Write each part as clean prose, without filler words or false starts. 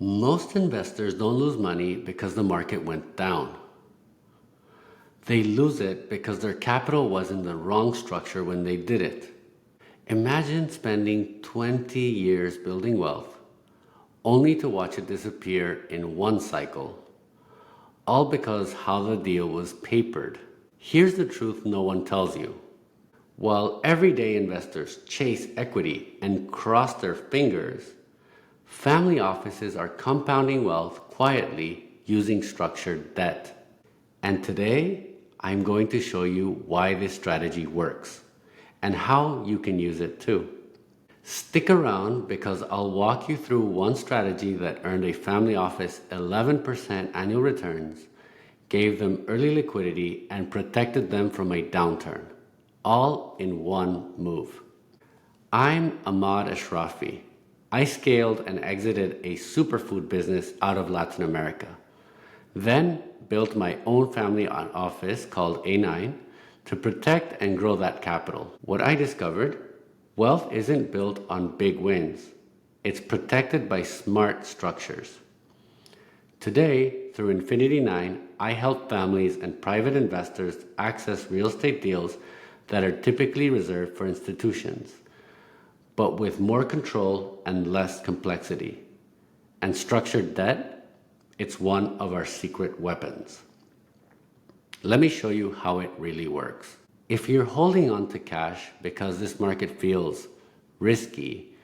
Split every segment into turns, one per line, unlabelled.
Most investors don't lose money because the market went down. They lose it because their capital was in the wrong structure when they did it. Imagine spending 20 years building wealth, only to watch it disappear in one cycle, all because how the deal was papered. Here's the truth no one tells you. While everyday investors chase equity and cross their fingers, family offices are compounding wealth quietly using structured debt. And today, I'm going to show you why this strategy works and how you can use it too. Stick around because I'll walk you through one strategy that earned a family office 11% annual returns, gave them early liquidity, and protected them from a downturn, all in one move. I'm Ahmad Ashrafi. I scaled and exited a superfood business out of Latin America. Then built my own family office called A9 to protect and grow that capital. What I discovered, wealth isn't built on big wins. It's protected by smart structures. Today, through Infinity 9, I help families and private investors access real estate deals that are typically reserved for institutions, but with more control and less complexity. And structured debt, it's one of our secret weapons. Let me show you how it really works. If you're holding on to cash because this market feels risky,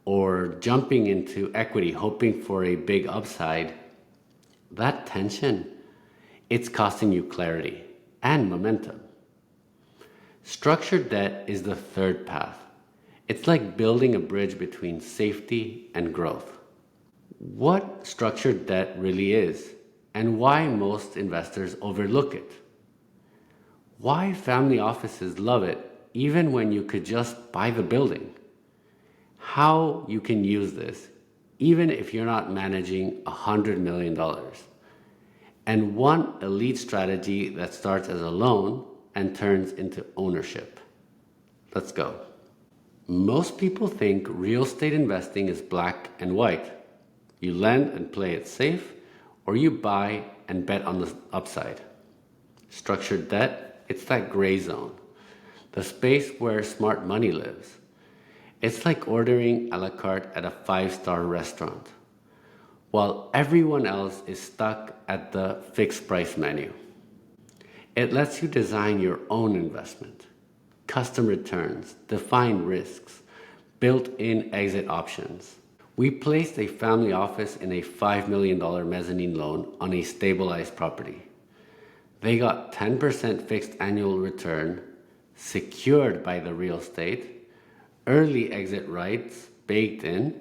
or jumping into equity hoping for a big upside, that tension, it's costing you clarity and momentum. Structured debt is the third path. It's like building a bridge between safety and growth. What structured debt really is and why most investors overlook it. Why family offices love it even when you could just buy the building. How you can use this even if you're not managing $100 million. And one elite strategy that starts as a loan and turns into ownership. Let's go. Most people think real estate investing is black and white. You lend and play it safe, or you buy and bet on the upside. Structured debt, it's that gray zone, the space where smart money lives. It's like ordering a la carte at a 5-star restaurant, while everyone else is stuck at the fixed price menu. It lets you design your own investment, custom returns, define risks, built-in exit options. We placed a family office in a $5 million mezzanine loan on a stabilized property. They got 10% fixed annual return, secured by the real estate, early exit rights baked in,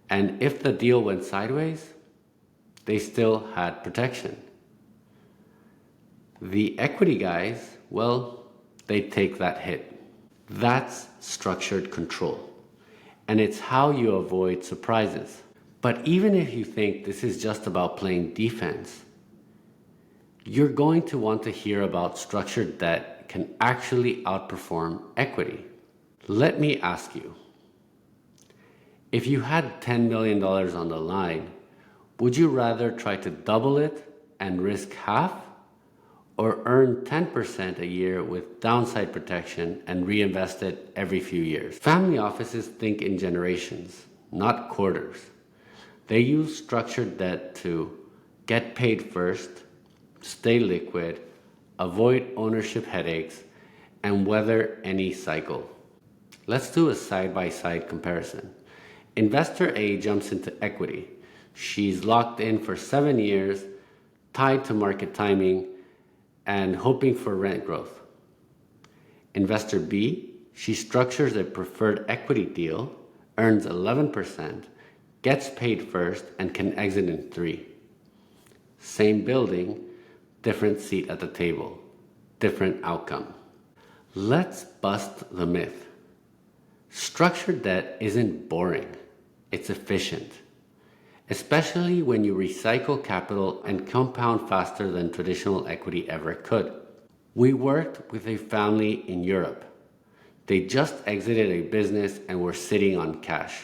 and if the deal went sideways, they still had protection. The equity guys, well, they take that hit. That's structured control. And it's how you avoid surprises. But even if you think this is just about playing defense, you're going to want to hear about structured debt can actually outperform equity. Let me ask you, if you had $10 million on the line, would you rather try to double it and risk half, or earn 10% a year with downside protection and reinvest it every few years? Family offices think in generations, not quarters. They use structured debt to get paid first, stay liquid, avoid ownership headaches, and weather any cycle. Let's do a side-by-side comparison. Investor A jumps into equity. She's locked in for 7 years, tied to market timing, and hoping for rent growth. Investor B, she structures a preferred equity deal, earns 11%, gets paid first, and can exit in 3. Same building, different seat at the table, different outcome. Let's bust the myth. Structured debt isn't boring, it's efficient. Especially when you recycle capital and compound faster than traditional equity ever could. We worked with a family in Europe. They just exited a business and were sitting on cash.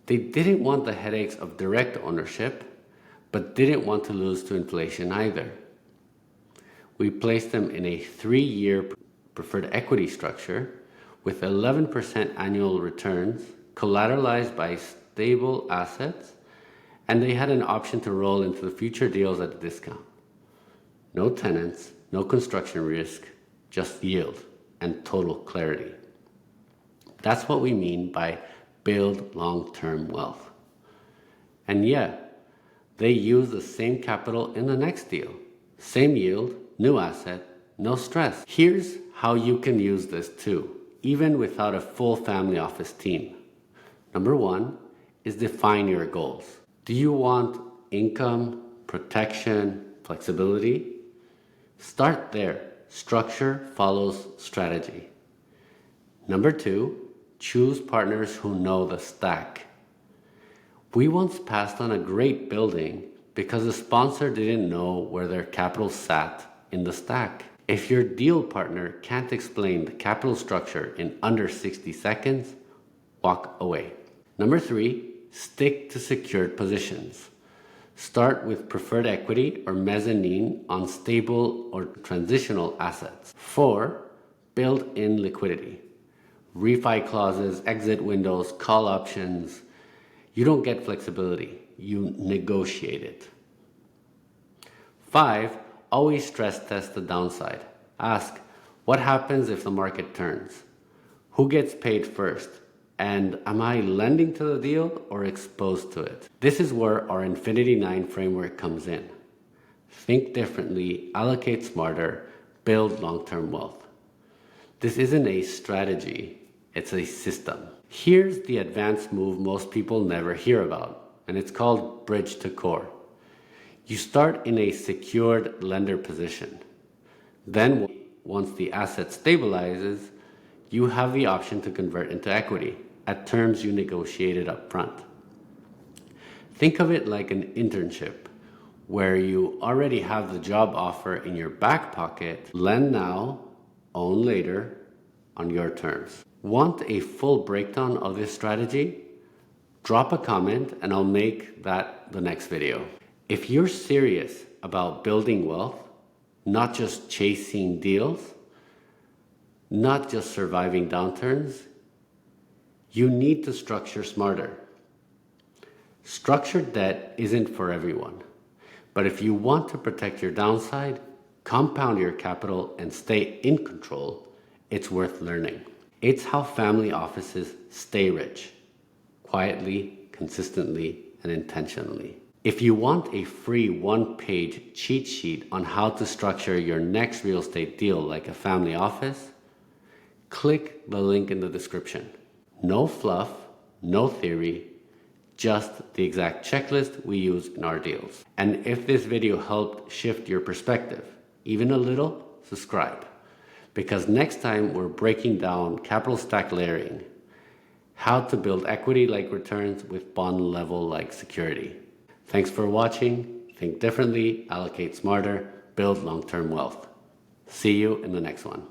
They didn't want the headaches of direct ownership, but didn't want to lose to inflation either. We placed them in a 3-year preferred equity structure with 11% annual returns, collateralized by stable assets, and they had an option to roll into the future deals at a discount. No tenants, no construction risk, just yield and total clarity. That's what we mean by build long-term wealth. And yeah, they use the same capital in the next deal. Same yield, new asset, no stress. Here's how you can use this too, even without a full family office team. Number 1 is define your goals. Do you want income, protection, flexibility? Start there. Structure follows strategy. Number 2, choose partners who know the stack. We once passed on a great building because the sponsor didn't know where their capital sat in the stack. If your deal partner can't explain the capital structure in under 60 seconds, walk away. Number 3, stick to secured positions. Start with preferred equity or mezzanine on stable or transitional assets. 4, build in liquidity. Refi clauses, exit windows, call options. You don't get flexibility, you negotiate it. 5, always stress test the downside. Ask, what happens if the market turns? Who gets paid first? And am I lending to the deal or exposed to it? This is where our Infinity 9 framework comes in. Think differently, allocate smarter, build long-term wealth. This isn't a strategy, it's a system. Here's the advanced move most people never hear about, and it's called bridge to core. You start in a secured lender position. Then, once the asset stabilizes, you have the option to convert into equity at terms you negotiated up front. Think of it like an internship where you already have the job offer in your back pocket. Lend now, own later, on your terms. Want a full breakdown of this strategy? Drop a comment and I'll make that the next video. If you're serious about building wealth, not just chasing deals, not just surviving downturns, you need to structure smarter. Structured debt isn't for everyone, but if you want to protect your downside, compound your capital, and stay in control, it's worth learning. It's how family offices stay rich, quietly, consistently, and intentionally. If you want a free one-page cheat sheet on how to structure your next real estate deal like a family office, click the link in the description. No fluff, no theory, just the exact checklist we use in our deals. And if this video helped shift your perspective, even a little, subscribe. Because next time we're breaking down capital stack layering, how to build equity-like returns with bond level-like security. Thanks for watching. Think differently, allocate smarter, build long-term wealth. See you in the next one.